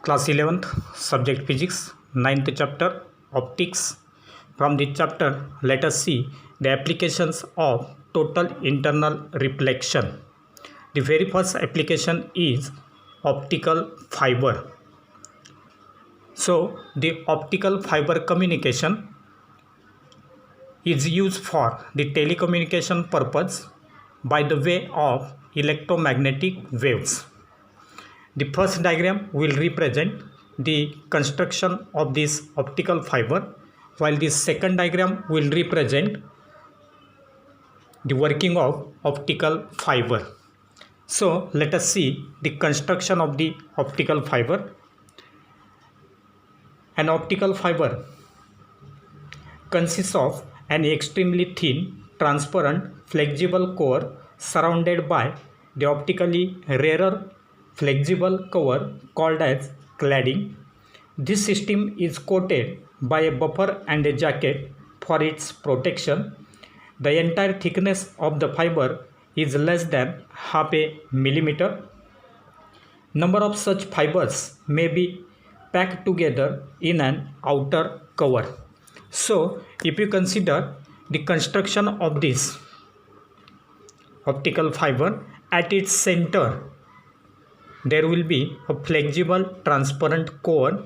Class 11th, Subject Physics, 9th chapter, Optics. From this chapter, let us see the applications of total internal reflection. The very first application is optical fiber. So, the optical fiber communication is used for the telecommunication purpose by the way of electromagnetic waves. The first diagram will represent the construction of this optical fiber, while the second diagram will represent the working of optical fiber. So let us see the construction of the optical fiber. An optical fiber consists of an extremely thin, transparent, flexible core surrounded by the optically rarer flexible cover called as cladding. This system is coated by a buffer and a jacket for its protection. The entire thickness of the fiber is less than half a millimeter. Number of such fibers may be packed together in an outer cover. So, if you consider the construction of this optical fiber, at its center there will be a flexible transparent core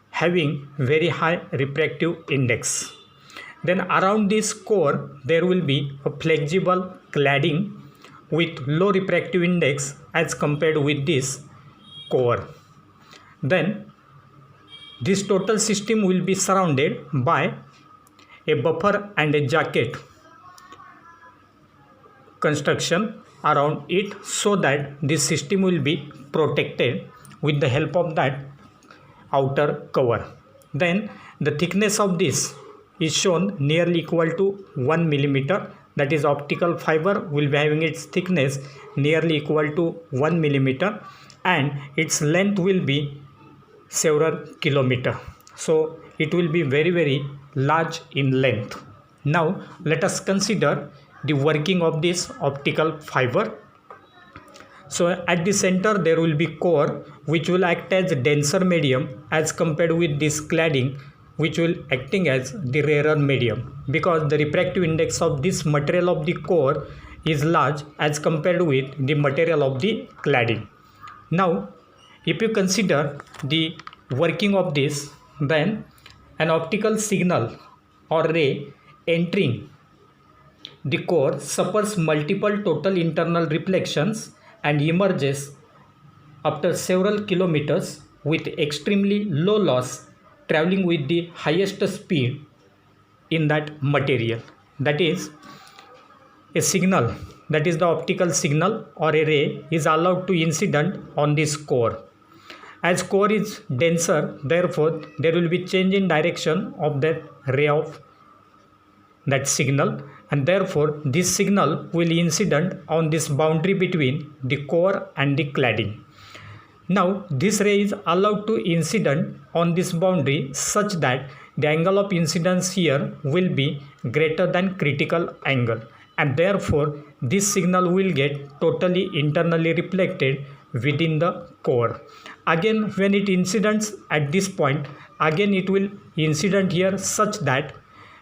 having very high refractive index. Then around this core there will be a flexible cladding with low refractive index as compared with this core. Then this total system will be surrounded by a buffer and a jacket construction around it, so that this system will be protected with the help of that outer cover. Then the thickness of this is shown nearly equal to 1 millimeter. That is, optical fiber will be having its thickness nearly equal to 1 millimeter and its length will be several kilometer. So it will be very large in length. Now let us consider the working of this optical fiber. So at the center there will be core which will act as denser medium as compared with this cladding which will acting as the rarer medium, because the refractive index of this material of the core is large as compared with the material of the cladding. Now if you consider the working of this, then an optical signal or ray entering the core suffers multiple total internal reflections and emerges after several kilometers with extremely low loss, traveling with the highest speed in that material. That is, a signal, that is the optical signal or a ray, is allowed to incident on this core. As core is denser, therefore there will be change in direction of that ray of that signal, and therefore this signal will incident on this boundary between the core and the cladding. Now this ray is allowed to incident on this boundary such that the angle of incidence here will be greater than critical angle, and therefore this signal will get totally internally reflected within the core. Again, when it incidents at this point, again it will incident here such that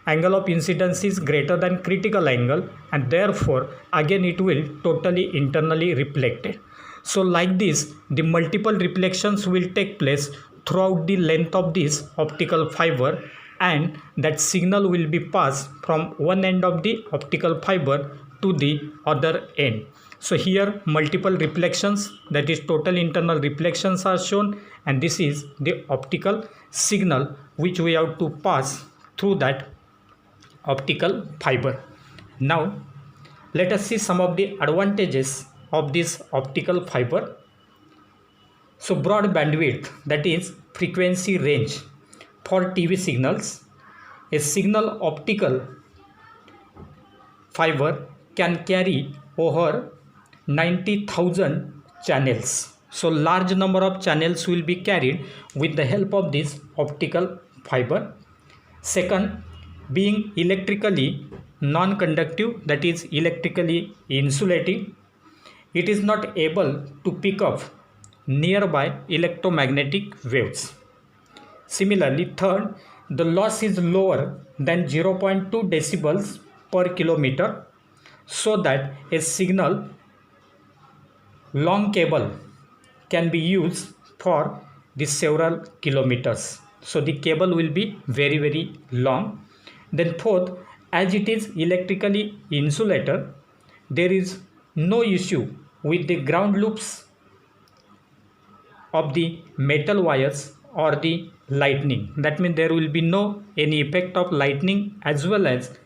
angle of incidence is greater than critical angle, and therefore again it will totally internally reflected. So like this, the multiple reflections will take place throughout the length of this optical fiber, and that signal will be passed from one end of the optical fiber to the other end. So here multiple reflections, that is total internal reflections, are shown, and this is the optical signal which we have to pass through that optical fiber. Now let us see some of the advantages of this optical fiber. So broad bandwidth, that is frequency range for TV signals. A signal optical fiber can carry over 90,000 channels. So large number of channels will be carried with the help of this optical fiber. Second, being electrically non-conductive, that is electrically insulating, it is not able to pick up nearby electromagnetic waves. Similarly, third, the loss is lower than 0.2 decibels per kilometer, so that a signal long cable can be used for the several kilometers. So the cable will be very long. Then fourth, as it is electrically insulated, there is no issue with the ground loops of the metal wires or the lightning. That means there will be no any effect of lightning as well as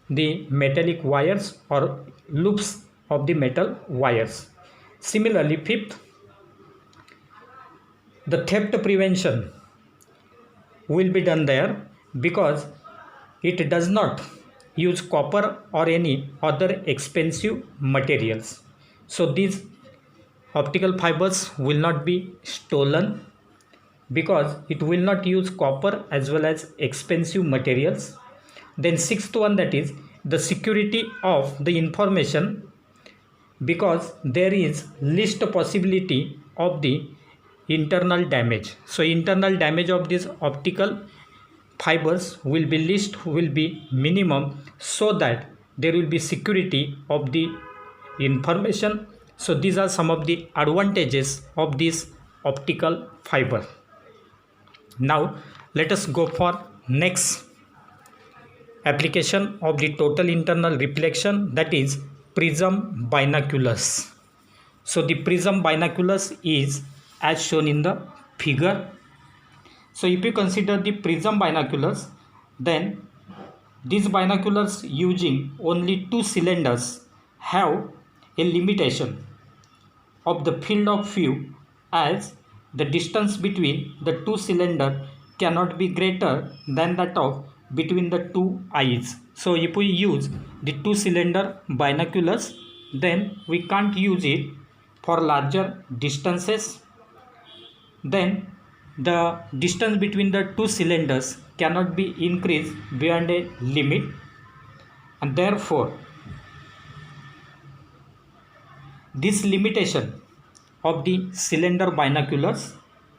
the metallic wires or loops of the metal wires. Similarly, fifth, the theft prevention will be done there because it does not use copper or any other expensive materials. So these optical fibers will not be stolen because it will not use copper as well as expensive materials. Then sixth one, that is the security of the information, because there is least possibility of the internal damage. So internal damage of these optical fibers will be minimum, so that there will be security of the information. So these are some of the advantages of this optical fiber. Now let us go for next application of the total internal reflection, that is prism binoculars. So the prism binoculars is as shown in the figure. So if you consider the prism binoculars, then these binoculars using only two cylinders have a limitation of the field of view, as the distance between the two cylinders cannot be greater than that of between the two eyes. So if we use the two cylinder binoculars, then we can't use it for larger distances. Then the distance between the two cylinders cannot be increased beyond a limit, and therefore this limitation of the cylinder binoculars,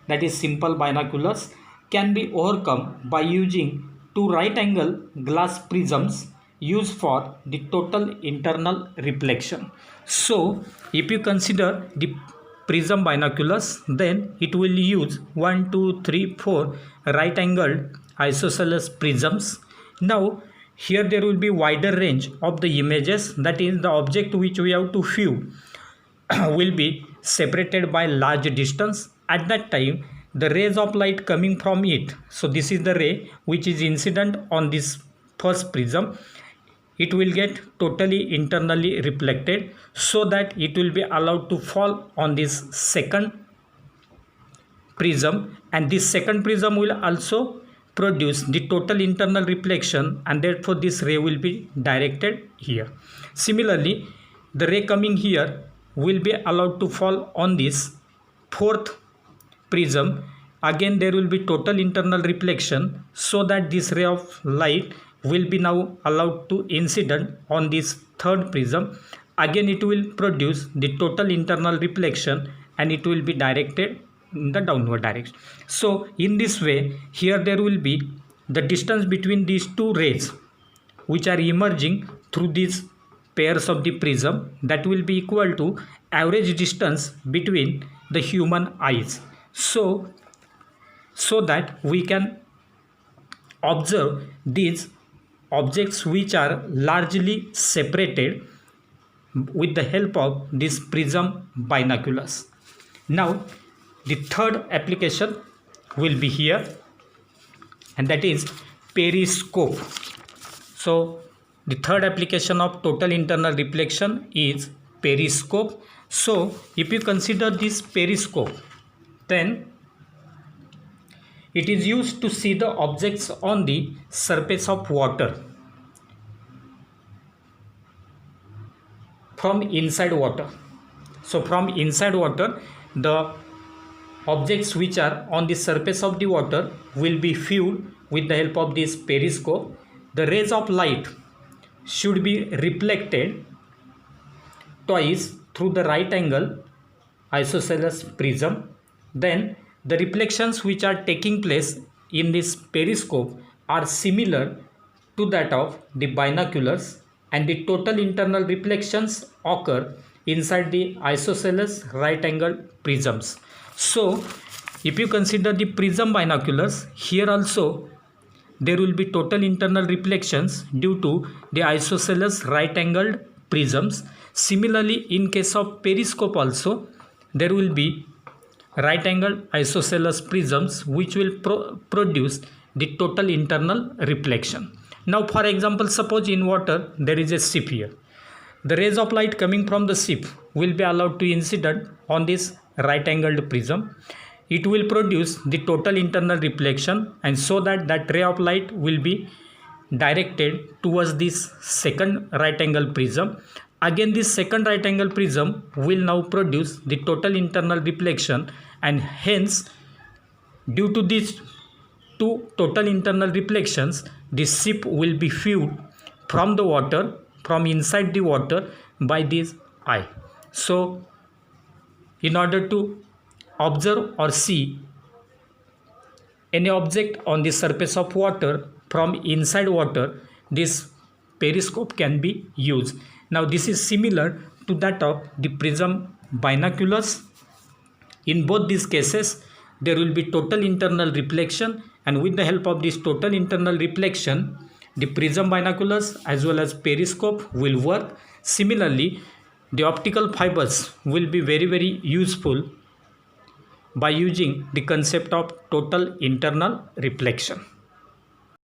that is simple binoculars, can be overcome by using two right angle glass prisms used for the total internal reflection. So if you consider the prism binoculars, then it will use 1 2 3 4 right angled isosceles prisms. Now here there will be wider range of the images, that is the object which we have to view will be separated by large distance. At that time the rays of light coming from it, so this is the ray which is incident on this first prism, it will get totally internally reflected, so that it will be allowed to fall on this second prism, and this second prism will also produce the total internal reflection, and therefore this ray will be directed here. Similarly, the ray coming here will be allowed to fall on this fourth prism. Again there will be total internal reflection, so that this ray of light will be now allowed to incident on this third prism. Again it will produce the total internal reflection, and it will be directed in the downward direction. So in this way, here there will be the distance between these two rays which are emerging through these pairs of the prism, that will be equal to average distance between the human eyes. So that we can observe these objects which are largely separated with the help of these prism binoculars. Now the third application will be here, and that is periscope. So the third application of total internal reflection is periscope. So if you consider this periscope, then it is used to see the objects on the surface of water from inside water. So from inside water, the objects which are on the surface of the water will be viewed with the help of this periscope. The rays of light should be reflected twice through the right angle isosceles prism. Then the reflections which are taking place in this periscope are similar to that of the binoculars, and the total internal reflections occur inside the isosceles right angled prisms. So if you consider the prism binoculars, here also there will be total internal reflections due to the isosceles right angled prisms. Similarly, in case of periscope also there will be right angled isosceles prisms which will produce the total internal reflection. Now for example, suppose in water there is a ship here. The rays of light coming from the ship will be allowed to incident on this right angled prism. It will produce the total internal reflection, and so that ray of light will be directed towards this second right angle prism. Again this second right angle prism will now produce the total internal reflection, and hence due to these two total internal reflections the ship will be viewed from the water, from inside the water, by this eye. So in order to observe or see any object on the surface of water from inside water, this periscope can be used. Now this is similar to that of the prism binoculars. In both these cases there will be total internal reflection, and with the help of this total internal reflection the prism binoculars as well as periscope will work. Similarly, the optical fibers will be very useful by using the concept of total internal reflection.